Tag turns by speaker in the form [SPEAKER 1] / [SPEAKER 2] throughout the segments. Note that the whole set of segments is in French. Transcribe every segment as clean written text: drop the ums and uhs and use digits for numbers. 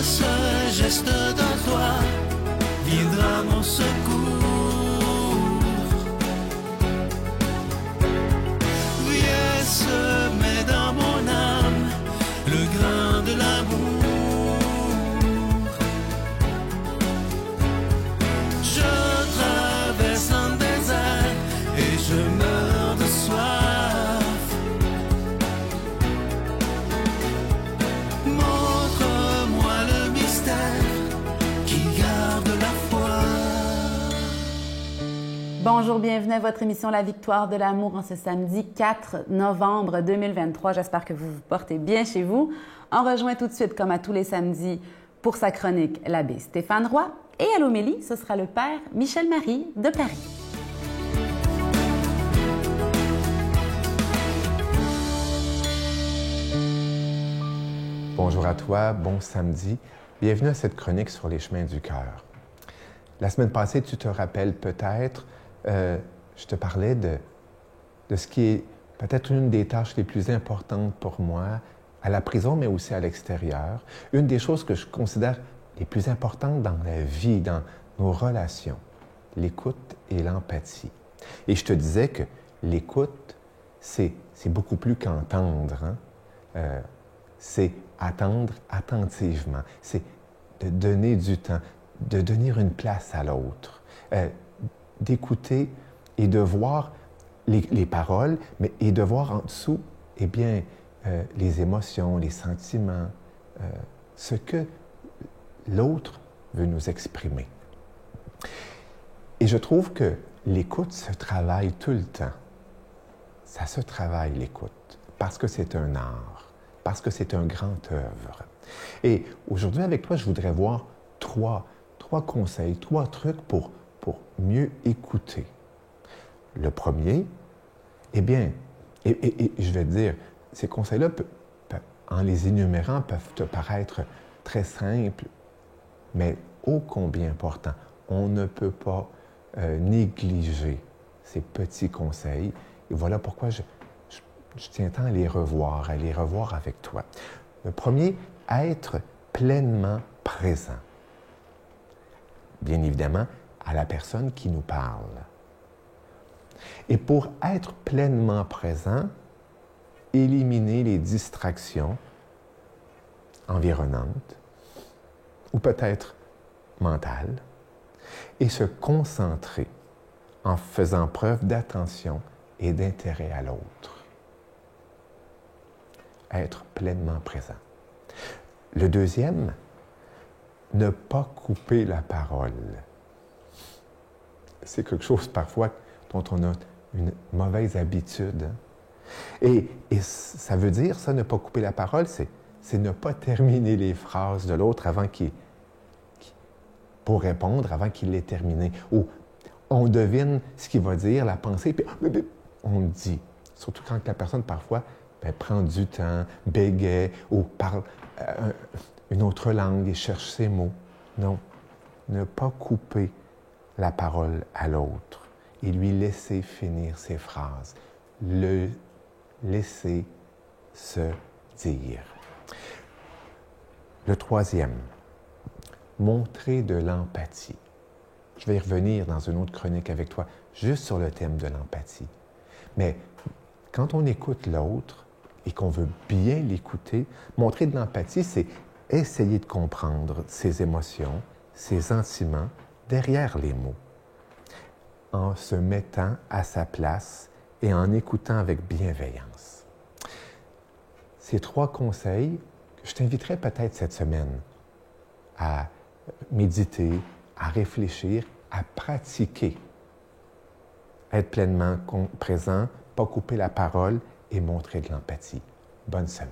[SPEAKER 1] ce geste de toi viendra mon secours. Viens semer dans mon âme le grain de l'amour. Je traverse un désert et je meurs de soif. Montre-moi le mystère qui garde la foi.
[SPEAKER 2] Bonjour, bienvenue à votre émission La Victoire de l'amour en ce samedi 4 novembre 2023. J'espère que vous vous portez bien chez vous. On rejoint tout de suite, comme à tous les samedis, pour sa chronique, l'abbé Stéphane Roy. Et à l'homélie, ce sera le père Michel-Marie de Paris.
[SPEAKER 3] Bonjour à toi, bon samedi. Bienvenue à cette chronique sur les chemins du cœur. La semaine passée, tu te rappelles peut-être, je te parlais de ce qui est peut-être une des tâches les plus importantes pour moi à la prison, mais aussi à l'extérieur. Une des choses que je considère les plus importantes dans la vie, dans nos relations, l'écoute et l'empathie. Et je te disais que l'écoute, c'est beaucoup plus qu'entendre, hein? C'est attendre attentivement, c'est de donner du temps, de donner une place à l'autre, d'écouter et de voir les paroles, mais et de voir en dessous, eh bien, les émotions, les sentiments, ce que l'autre veut nous exprimer. Et je trouve que l'écoute se travaille tout le temps. Ça se travaille, l'écoute, parce que c'est un art, parce que c'est un grand œuvre. Et aujourd'hui, avec toi, je voudrais voir trois conseils, 3 trucs pour mieux écouter. Le premier, eh bien, et je vais te dire, ces conseils-là, en les énumérant, peuvent te paraître très simples, mais ô combien importants. On ne peut pas négliger ces petits conseils. Et voilà pourquoi je tiens tant à les revoir avec toi. Le premier, être pleinement présent. Bien évidemment, à la personne qui nous parle. Et pour être pleinement présent, éliminer les distractions environnantes ou peut-être mentales et se concentrer en faisant preuve d'attention et d'intérêt à l'autre. Être pleinement présent. Le deuxième, ne pas couper la parole. C'est quelque chose parfois dont on a une mauvaise habitude. Hein? Et ça veut dire, ça, ne pas couper la parole, c'est ne pas terminer les phrases de l'autre pour répondre avant qu'il l'ait terminé. Ou on devine ce qu'il va dire, la pensée, puis on le dit. Surtout quand la personne, parfois, prend du temps, bégaie ou parle une autre langue et cherche ses mots. Non, ne pas couper la parole à l'autre et lui laisser finir ses phrases. Le laisser se dire. Le troisième, montrer de l'empathie. Je vais y revenir dans une autre chronique avec toi, juste sur le thème de l'empathie. Mais quand on écoute l'autre et qu'on veut bien l'écouter, montrer de l'empathie, c'est essayer de comprendre ses émotions, ses sentiments derrière les mots, en se mettant à sa place et en écoutant avec bienveillance. Ces 3 conseils que je t'inviterai peut-être cette semaine à méditer, à réfléchir, à pratiquer. Être pleinement présent, pas couper la parole et montrer de l'empathie. Bonne semaine.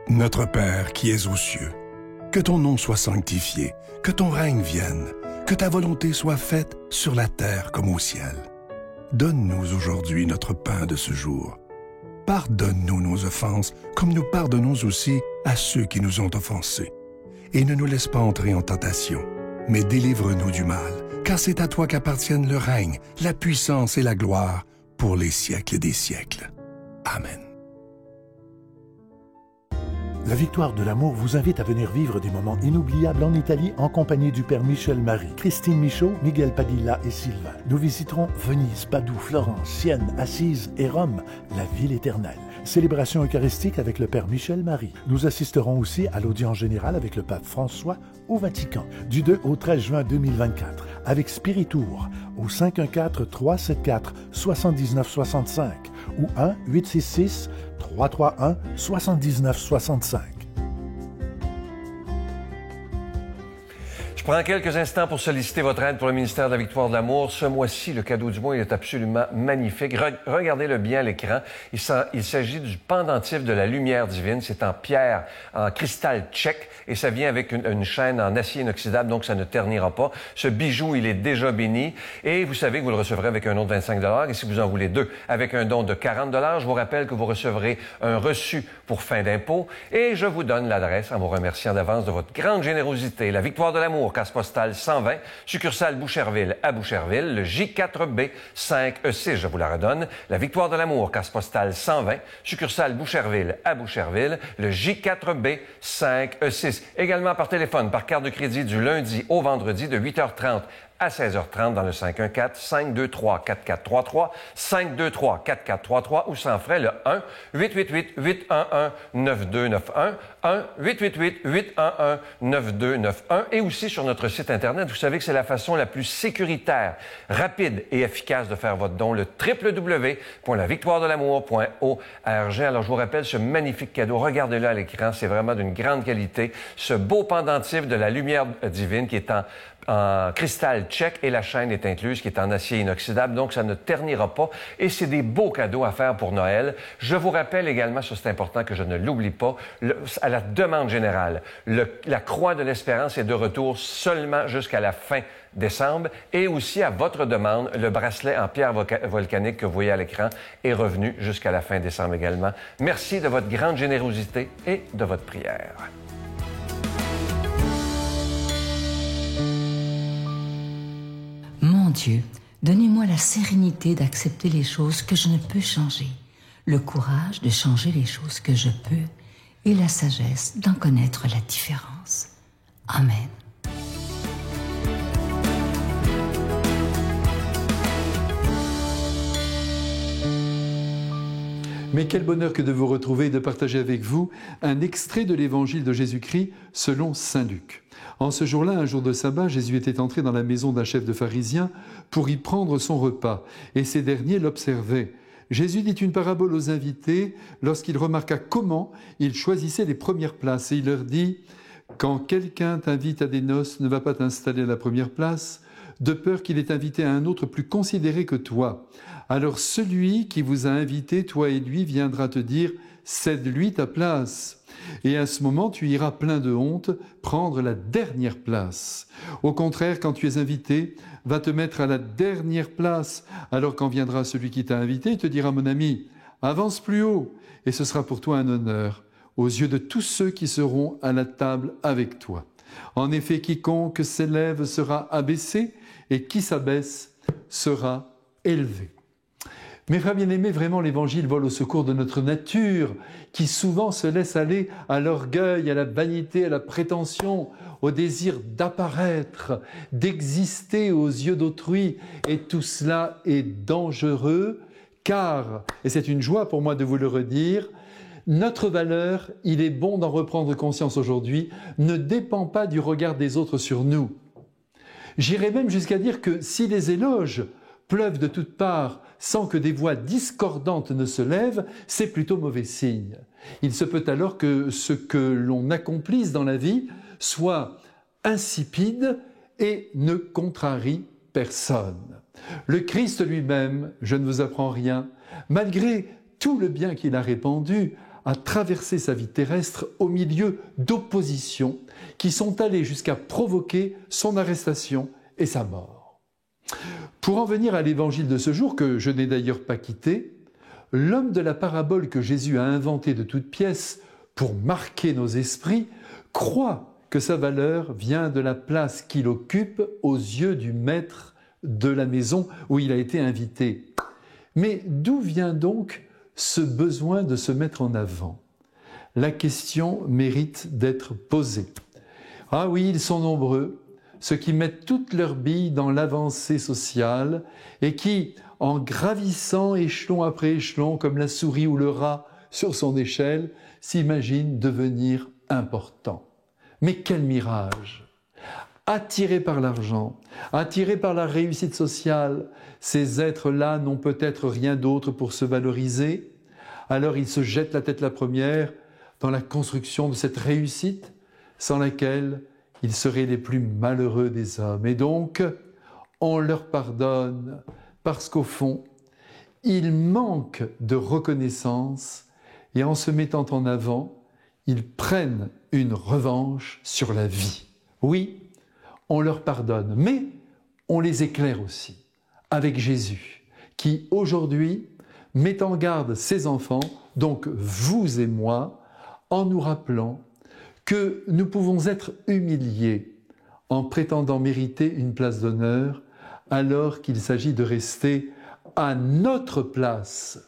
[SPEAKER 4] Notre Père qui es aux cieux, que ton nom soit sanctifié, que ton règne vienne, que ta volonté soit faite sur la terre comme au ciel. Donne-nous aujourd'hui notre pain de ce jour. Pardonne-nous nos offenses, comme nous pardonnons aussi à ceux qui nous ont offensés. Et ne nous laisse pas entrer en tentation, mais délivre-nous du mal, car c'est à toi qu'appartiennent le règne, la puissance et la gloire pour les siècles des siècles. Amen.
[SPEAKER 5] La Victoire de l'amour vous invite à venir vivre des moments inoubliables en Italie en compagnie du Père Michel Marie, Christine Michaud, Miguel Padilla et Sylvain. Nous visiterons Venise, Padoue, Florence, Sienne, Assise et Rome, la ville éternelle. Célébration eucharistique avec le Père Michel Marie. Nous assisterons aussi à l'audience générale avec le pape François au Vatican, du 2 au 13 juin 2024, avec Spiritour au 514-374-7965 ou 1-866-331-7965.
[SPEAKER 6] Je prends quelques instants pour solliciter votre aide pour le ministère de la Victoire de l'Amour. Ce mois-ci, le cadeau du mois est absolument magnifique. Regardez-le bien à l'écran. Il s'agit du pendentif de la lumière divine. C'est en pierre, en cristal tchèque, et ça vient avec une chaîne en acier inoxydable, donc ça ne ternira pas. Ce bijou, il est déjà béni, et vous savez que vous le recevrez avec un don de 25 $, et si vous en voulez deux, avec un don de 40 $. Je vous rappelle que vous recevrez un reçu pour fin d'impôt, et je vous donne l'adresse en vous remerciant d'avance de votre grande générosité. La Victoire de l'Amour, case postale 120, succursale Boucherville à Boucherville, le J4B 5E6, je vous la redonne. La Victoire de l'Amour, case postale 120, succursale Boucherville à Boucherville, le J4B 5E6. Également par téléphone, par carte de crédit du lundi au vendredi de 8h30 à 16h30 dans le 514-523-4433, 523-4433 ou sans frais le 1-888-811-9291, 1-888-811-9291 et aussi sur notre site Internet. Vous savez que c'est la façon la plus sécuritaire, rapide et efficace de faire votre don, le www.lavictoiredelamour.org. Alors, je vous rappelle ce magnifique cadeau. Regardez-le à l'écran, c'est vraiment d'une grande qualité. Ce beau pendentif de la lumière divine qui est en cristal tchèque et la chaîne est incluse qui est en acier inoxydable, donc ça ne ternira pas et c'est des beaux cadeaux à faire pour Noël. Je vous rappelle également, ça c'est important que je ne l'oublie pas, à la demande générale, la Croix de l'Espérance est de retour seulement jusqu'à la fin décembre et aussi à votre demande, le bracelet en pierre volcanique que vous voyez à l'écran est revenu jusqu'à la fin décembre également. Merci de votre grande générosité et de votre prière.
[SPEAKER 7] Mon Dieu, donnez-moi la sérénité d'accepter les choses que je ne peux changer, le courage de changer les choses que je peux et la sagesse d'en connaître la différence. Amen.
[SPEAKER 8] Mais quel bonheur que de vous retrouver et de partager avec vous un extrait de l'Évangile de Jésus-Christ selon saint Luc. En ce jour-là, un jour de sabbat, Jésus était entré dans la maison d'un chef de pharisiens pour y prendre son repas, et ces derniers l'observaient. Jésus dit une parabole aux invités lorsqu'il remarqua comment ils choisissaient les premières places, et il leur dit « Quand quelqu'un t'invite à des noces, ne va pas t'installer à la première place, de peur qu'il ait invité à un autre plus considéré que toi. Alors celui qui vous a invité, toi et lui, viendra te dire « Cède-lui ta place ». Et à ce moment, tu iras plein de honte prendre la dernière place. Au contraire, quand tu es invité, va te mettre à la dernière place. Alors quand viendra celui qui t'a invité, il te dira « Mon ami, avance plus haut » et ce sera pour toi un honneur aux yeux de tous ceux qui seront à la table avec toi. En effet, quiconque s'élève sera abaissé et qui s'abaisse sera élevé. Mes frères bien-aimés, vraiment l'Évangile vole au secours de notre nature qui souvent se laisse aller à l'orgueil, à la vanité, à la prétention, au désir d'apparaître, d'exister aux yeux d'autrui. Et tout cela est dangereux car, et c'est une joie pour moi de vous le redire, notre valeur, il est bon d'en reprendre conscience aujourd'hui, ne dépend pas du regard des autres sur nous. J'irais même jusqu'à dire que si les éloges pleuvent de toutes parts sans que des voix discordantes ne se lèvent, c'est plutôt mauvais signe. Il se peut alors que ce que l'on accomplisse dans la vie soit insipide et ne contrarie personne. Le Christ lui-même, je ne vous apprends rien, malgré tout le bien qu'il a répandu, a traversé sa vie terrestre au milieu d'oppositions qui sont allées jusqu'à provoquer son arrestation et sa mort. Pour en venir à l'évangile de ce jour, que je n'ai d'ailleurs pas quitté, l'homme de la parabole que Jésus a inventé de toutes pièces pour marquer nos esprits croit que sa valeur vient de la place qu'il occupe aux yeux du maître de la maison où il a été invité. Mais d'où vient donc ce besoin de se mettre en avant? la question mérite d'être posée. Ah oui, ils sont nombreux, ceux qui mettent toutes leurs billes dans l'avancée sociale et qui, en gravissant échelon après échelon, comme la souris ou le rat sur son échelle, s'imaginent devenir importants. Mais quel mirage! Attirés par l'argent, attirés par la réussite sociale, ces êtres-là n'ont peut-être rien d'autre pour se valoriser. Alors ils se jettent la tête la première dans la construction de cette réussite sans laquelle ils seraient les plus malheureux des hommes. Et donc, on leur pardonne parce qu'au fond, ils manquent de reconnaissance et en se mettant en avant, ils prennent une revanche sur la vie. Oui, on leur pardonne, mais on les éclaire aussi avec Jésus, qui aujourd'hui met en garde ses enfants, donc vous et moi, en nous rappelant que nous pouvons être humiliés en prétendant mériter une place d'honneur, alors qu'il s'agit de rester à notre place.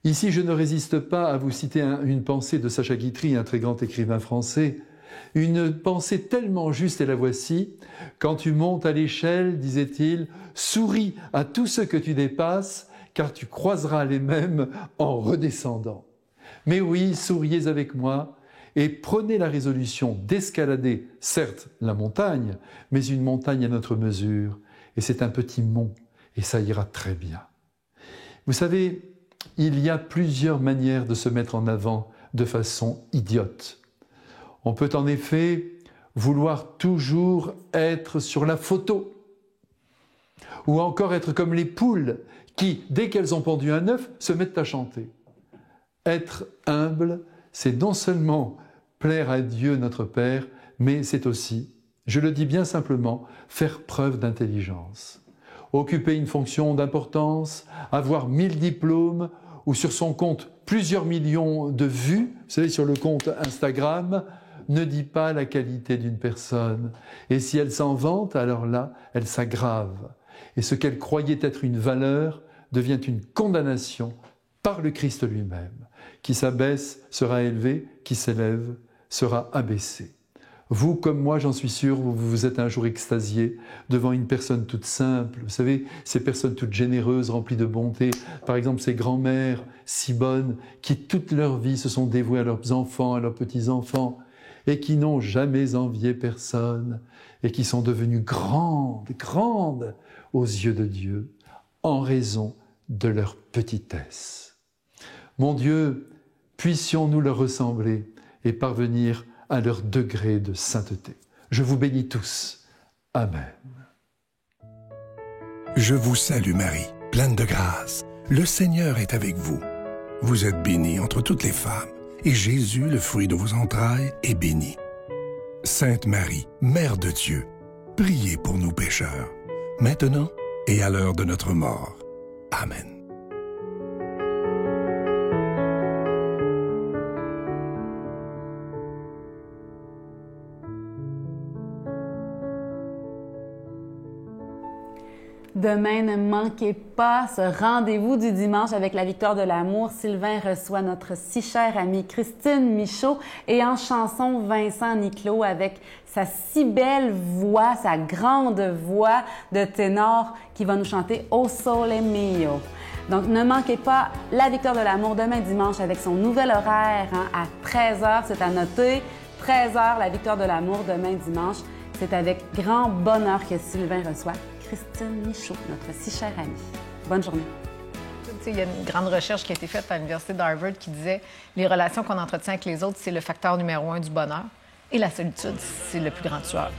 [SPEAKER 8] Ici, je ne résiste pas à vous citer une pensée de Sacha Guitry, un très grand écrivain français. Une pensée tellement juste, et la voici. Quand tu montes à l'échelle, disait-il, souris à tous ceux que tu dépasses, car tu croiseras les mêmes en redescendant. Mais oui, souriez avec moi et prenez la résolution d'escalader, certes, la montagne, mais une montagne à notre mesure. Et c'est un petit mont, et ça ira très bien. Vous savez, il y a plusieurs manières de se mettre en avant de façon idiote. On peut en effet vouloir toujours être sur la photo, ou encore être comme les poules qui, dès qu'elles ont pondu un œuf, se mettent à chanter. Être humble, c'est non seulement plaire à Dieu notre Père, mais c'est aussi, je le dis bien simplement, faire preuve d'intelligence. Occuper une fonction d'importance, avoir 1000 diplômes, ou sur son compte plusieurs millions de vues, vous savez, sur le compte Instagram, ne dit pas la qualité d'une personne. Et si elle s'en vante, alors là, elle s'aggrave. Et ce qu'elle croyait être une valeur devient une condamnation par le Christ lui-même. Qui s'abaisse sera élevé, qui s'élève sera abaissé. Vous, comme moi, j'en suis sûr, vous vous êtes un jour extasié devant une personne toute simple. Vous savez, ces personnes toutes généreuses, remplies de bonté. Par exemple, ces grands-mères si bonnes qui, toute leur vie, se sont dévouées à leurs enfants, à leurs petits-enfants, et qui n'ont jamais envié personne, et qui sont devenues grandes aux yeux de Dieu, en raison de leur petitesse. Mon Dieu, puissions-nous leur ressembler et parvenir à leur degré de sainteté. Je vous bénis tous. Amen.
[SPEAKER 4] Je vous salue Marie, pleine de grâce. Le Seigneur est avec vous. Vous êtes bénie entre toutes les femmes, et Jésus, le fruit de vos entrailles, est béni. Sainte Marie, Mère de Dieu, priez pour nous pécheurs, maintenant et à l'heure de notre mort. Amen.
[SPEAKER 2] Demain, ne manquez pas ce rendez-vous du dimanche avec la victoire de l'amour. Sylvain reçoit notre si chère amie Christine Michaud et en chanson Vincent Niclot avec sa si belle voix, sa grande voix de ténor qui va nous chanter « O Sole Mio ». Donc, ne manquez pas la victoire de l'amour demain dimanche avec son nouvel horaire à 13h. C'est à noter, 13h, la victoire de l'amour demain dimanche. C'est avec grand bonheur que Sylvain reçoit Christine Michaud, notre si chère amie. Bonne journée.
[SPEAKER 9] Il y a une grande recherche qui a été faite à l'Université d'Harvard qui disait les relations qu'on entretient avec les autres, c'est le facteur numéro 1 du bonheur. Et la solitude, c'est le plus grand tueur.